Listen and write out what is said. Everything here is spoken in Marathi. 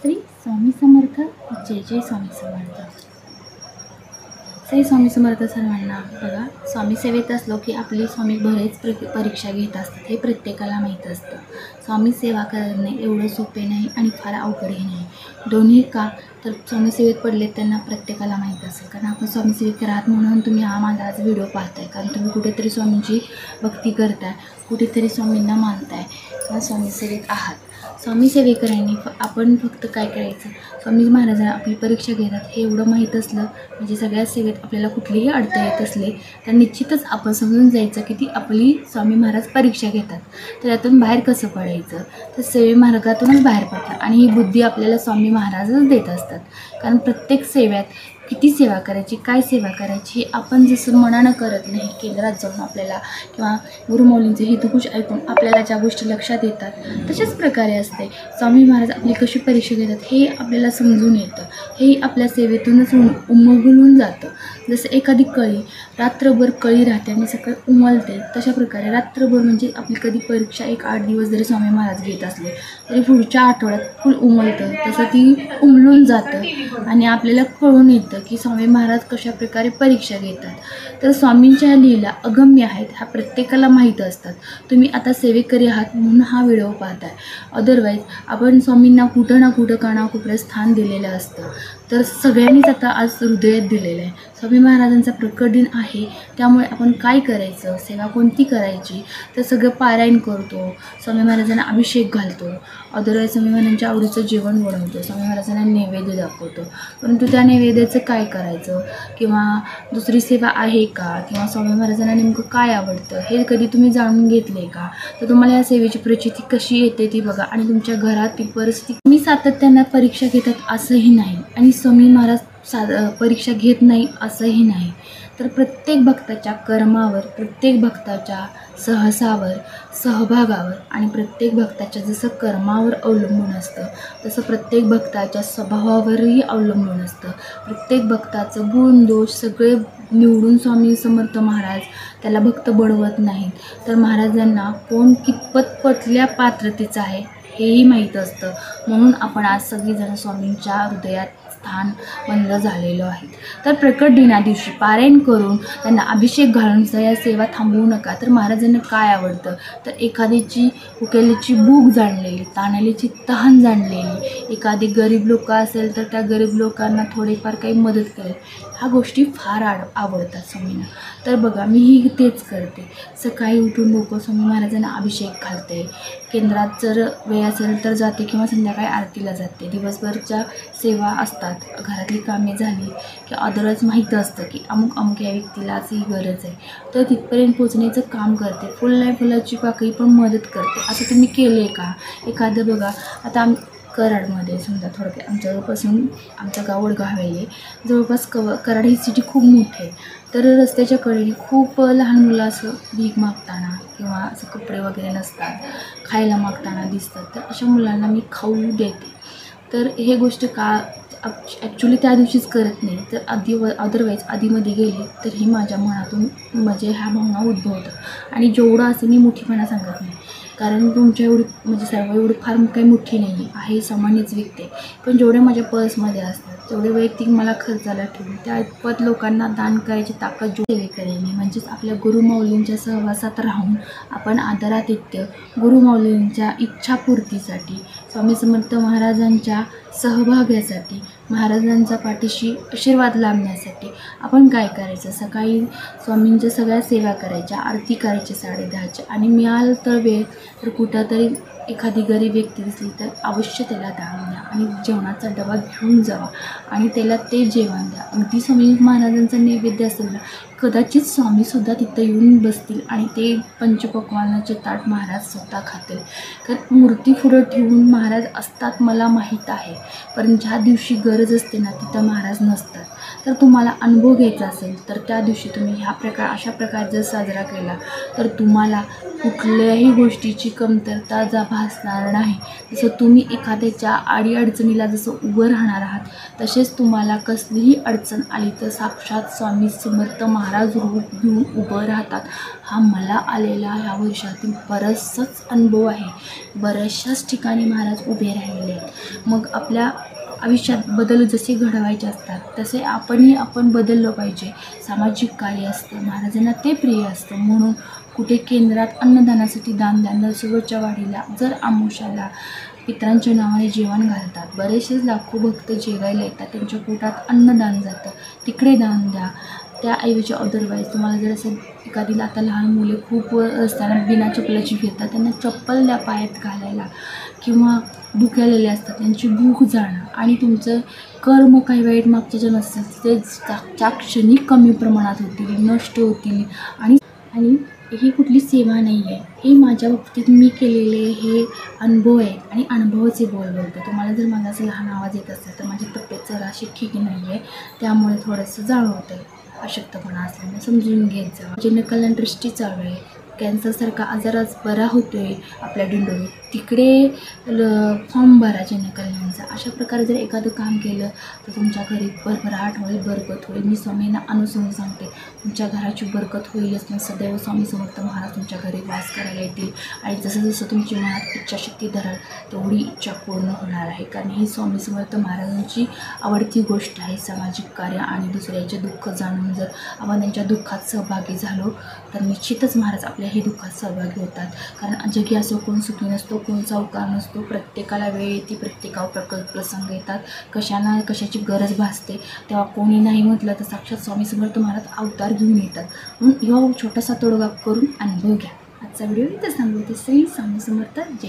श्री स्वामी समर्थ, जय जय स्वामी समर्थ. श्री स्वामी समर्थ सर्वांना. बघा, स्वामी सेवेत असलो की आपली स्वामी बरेच परीक्षा घेत असतात, हे प्रत्येकाला माहीत असतं. स्वामी सेवा करणे एवढं सोपे नाही आणि फार अवघडही नाही. दोन्ही का तर स्वामी सेवेत पडले त्यांना प्रत्येकाला माहीत असेल, कारण आपण स्वामी सेवेत राहत म्हणून तुम्ही हा माझा आज व्हिडिओ पाहताय, कारण तुम्ही कुठेतरी स्वामींची भक्ती करताय, कुठेतरी स्वामींना मानताय किंवा स्वामी सेवेत आहात. स्वामी सेवेकरांनी आपण फक्त काय करायचं, स्वामी महाराजांना आपली परीक्षा घेतात हे एवढं माहीत असलं म्हणजे सगळ्या सेवेत आपल्याला कुठलेही अडथळे येत असले तर निश्चितच आपण समजून जायचं की ती आपली स्वामी महाराज परीक्षा घेतात. तर यातून बाहेर कसं पडायचं, तर सेवे मार्गातूनच बाहेर पडतात आणि ही बुद्धी आपल्याला स्वामी महाराजच देत असतात. कारण प्रत्येक सेव्यात किती सेवा करायची, काय सेवा करायची हे आपण जसं मनानं करत नाही, केंद्रात जाऊन आपल्याला किंवा गुरुमौलींचे हितगुज ऐकून आपल्याला ज्या गोष्टी लक्षात येतात तशाच प्रकारे असते. स्वामी महाराज आपली कशी परीक्षा घेतात हे आपल्याला समजून येतं, हे आपल्या सेवेतूनच उमगलून जातं. जसं एखादी कळी रात्रभर कळी राहते आणि सकाळी उमलते, तशा प्रकारे रात्रभर म्हणजे आपली कधी परीक्षा 1-8 दिवस जरी स्वामी महाराज घेत असले तरी पुढच्या आठवड्यात फुल उमलतं, तसं ती उमलून जातं आणि आपल्याला कळून येतं की स्वामी महाराज कशा प्रकारे परीक्षा घेतात. तर स्वामींच्या लीला अगम्य आहेत, ह्या प्रत्येकाला माहीत असतात. तुम्ही आता सेवेकरी आहात म्हणून हा व्हिडिओ पाहताय, अदरवाईज आपण स्वामींना कुठं ना कुठं कानाकोपऱ्यात स्थान दिलेलं असतं. तर सगळ्यांनीच आता आज हृदयात दिलेलं आहे. स्वामी महाराजांचा प्रकट दिन आहे, त्यामुळे आपण काय करायचं, सेवा कोणती करायची, तर सगळं पारायण करतो, स्वामी महाराजांना अभिषेक घालतो, अदरवाईज स्वामी महाराजांच्या आवडीचं जेवण बनवतो, स्वामी महाराजांना नैवेद्य दाखवतो. परंतु त्या नैवेद्याचं काय करायचं किंवा दुसरी सेवा आहे का, किंवा स्वामी महाराजांना नेमकं काय आवडतं हे कधी तुम्ही जाणून घेतले का, तर तुम्हाला या सेवेची प्रचिती कशी येते ती बघा. आणि तुमच्या घरातील परिस्थिती, तुम्ही सातत्यानं परीक्षा घेतात असंही नाही आणि स्वामी महाराज परीक्षा घेत नाही असंही नाही. तर प्रत्येक भक्ताच्या कर्मावर, प्रत्येक भक्ताच्या सहसावर, सहभागावर आणि प्रत्येक भक्ताच्या जसं कर्मावर अवलंबून असतं तसं प्रत्येक भक्ताच्या स्वभावावरही अवलंबून असतं. प्रत्येक भक्ताचं गुण दोष सगळे निवडून स्वामी समर्थ महाराज त्याला भक्त बनवत नाहीत, तर महाराजांना कोण कितपत पटल्या पात्रतेचं आहे हेही माहीत असतं. म्हणून आपण आज सगळीजण स्वामींच्या हृदयात स्थान बंद झालेलो आहेत. तर प्रकट दिना दिवशी पारायण करून त्यांना अभिषेक घालून या सेवा थांबवू नका. तर महाराजांना काय आवडतं, तर एखाद्याची भुकेलीची भूक जाणलेली, ताणलेली तहान जाणलेली, एखादी गरीब लोक असेल तर त्या गरीब लोकांना थोडीफार काही मदत करेल, ह्या गोष्टी फार आवडतात स्वामींना. तर बघा, मीही तेच करते. सकाळी उठून लोक स्वामी महाराजांना अभिषेक घालते, केंद्रात जर वेळ असेल तर जाते किंवा संध्याकाळी आरतीला जाते. दिवसभरच्या सेवा असतात, घरातली कामे झाली की अदरवाईज माहीत असतं की अमुक या व्यक्तीला अशी गरज आहे, तर तिथपर्यंत पोचण्याचं काम करते. फुल नाही फुलाची पाकळी पण मदत करते. असं तुम्ही केलं आहे का? एखादं बघा, आता कराडमध्ये समजा थोडक्यात आमच्यापासून आमचं गाव वडगाव आहे, जवळपास कराड ही सिटी खूप मोठी आहे. तर रस्त्याच्या कडेने खूप लहान मुलं असं भीक मागताना किंवा असं कपडे वगैरे नसतात, खायला मागताना दिसतात, तर अशा मुलांना मी खाऊ देते. तर हे गोष्ट का ॲक्च्युली त्या दिवशीच करत नाही, तर अदरवाईज आधीमध्ये गेले तर ही माझ्या मनातून म्हणजे ह्या भावना उद्भवतात. आणि जेवढं असं मी मोठीपणा सांगत नाही, कारण तुमच्या एवढी म्हणजे सर्व एवढी फार काही मोठी नाही आहे, सामान्यच विकते, पण जेवढे माझ्या पर्समध्ये असतात तेवढे वैयक्तिक मला खर्चाला ठेवून त्या इतपत लोकांना दान करायची ताकद सेवेकरांनी, म्हणजेच आपल्या गुरुमौलींच्या सहवासात राहून आपण आदरातिथ्य गुरुमौलींच्या इच्छापूर्तीसाठी, स्वामी समर्थ महाराजांच्या सहभागासाठी, महाराजांच्या पाठीशी आशीर्वाद लाभण्यासाठी आपण काय करायचं, सकाळी स्वामींच्या सगळ्या सेवा करायच्या, आरती करायची 10:30च्या, आणि मिळालं तर वेळ तर कुठंतरी एखादी गरीब व्यक्ती दिसली तर अवश्य त्याला दान द्या आणि जेवणाचा डबा घेऊन जावा आणि त्याला ते जेवण द्या. अगदी स्वामी महाराजांचा नैवेद्य असेल ना, कदाचित स्वामीसुद्धा तिथं येऊन बसतील आणि ते पंचपक्वान्नाचे ताट महाराज स्वतः खातील. तर मूर्ती पुढं ठेवून महाराज असतात मला माहीत आहे, पण ज्या दिवशी गरज गरज असते ना तिथं महाराज नसतात. तर तुम्हाला अनुभव घ्यायचा असेल तर त्या दिवशी तुम्ही अशा प्रकारे जर साजरा केला तर तुम्हाला कुठल्याही गोष्टीची कमतरता भासणार नाही. जसं तुम्ही एखाद्याच्या अडीअडचणीला जसं उभं राहणार आहात तसेच तुम्हाला कसलीही अडचण आली तर साक्षात स्वामी समर्थ महाराज रूप घेऊन उभं राहतात. हा मला आलेला ह्या वर्षातील बराचसाच अनुभव आहे. बऱ्याचशाच ठिकाणी महाराज उभे राहिलेले आहेत. मग आपल्या आयुष्यात बदल जसे घडवायचे असतात तसे आपण बदललं पाहिजे. सामाजिक कार्य असतं महाराजांना ते प्रिय असतं. म्हणून कुठे केंद्रात अन्नदानासाठी दान द्या, नरसोबाच्या वाडीला जर आमोशाला पितरांच्या नावाने जेवण घालतात. बरेचसे लाखो भक्त जेवायला येतात, त्यांच्या पोटात अन्नदान जातं, तिकडे दान द्या. त्याऐवजी अदरवाईज तुम्हाला जर असं एखादीला आता लहान मुले खूप रस्त्यानं बिना चपलाची फिरतात, त्यांना चप्पल द्या पायात घालायला. किंवा भुकेलेले असतात त्यांची भूक जाणं आणि तुमचं कर्म काही वाईट मागच्या जन्मात असतील ते त्या क्षणी कमी प्रमाणात होतील, नष्ट होतील. आणि ही कुठली सेवा नाही आहे, हे माझ्या बाबतीत मी केलेले हे अनुभव आहे आणि अनुभवाचे बोलते. तुम्हाला जर माझा असं लहान आवाज येत असेल तर माझी तब्येत जराशी ठीक नाही आहे, त्यामुळे थोडंसं जाणवतं आहे. अशक्तपणा असल्याने समजून घ्यायचं. जनकल्याण ट्रस्टी चालू आहे, कॅन्सरसारखा आजार आज बरा होतो आहे आपल्या दिंडोरीत, तिकडे फॉर्म भरा जनकल्याणचा. अशा प्रकारे जर एखादं काम केलं तर तुमच्या घरी भरभराट होईल, बरकत होईल. मी स्वामींना अनुसरून सांगते, तुमच्या घराची बरकत होईलच. मग सदैव स्वामी समर्थ महाराज तुमच्या घरी वास करायला येतील आणि जसं जसं तुमची मनात इच्छाशक्ती धराल तेवढी इच्छा पूर्ण होणार आहे. कारण ही स्वामी समर्थ महाराजांची आवडती गोष्ट आहे, सामाजिक कार्य आणि दुसऱ्याचे दुःख जाणून जर आपण त्यांच्या दुःखात सहभागी झालो तर निश्चितच महाराज आपल्याही दुःखात सहभागी होतात. कारण जगी असं कोण सुखी नसतो, कोण सावकार नसतो. प्रत्येकाला वेळ येते, प्रत्येकावर प्रसंग येतात, कशाची गरज भासते. तेव्हा कोणी नाही म्हटलं तर साक्षात स्वामी समर्थ महाराज अवतार घेऊन येतात. म्हणून ह्यो छोटासा तोडगा करून अनुभव घ्या. आजचा व्हिडिओ इथं सांगते. श्री स्वामी समर्थ. जय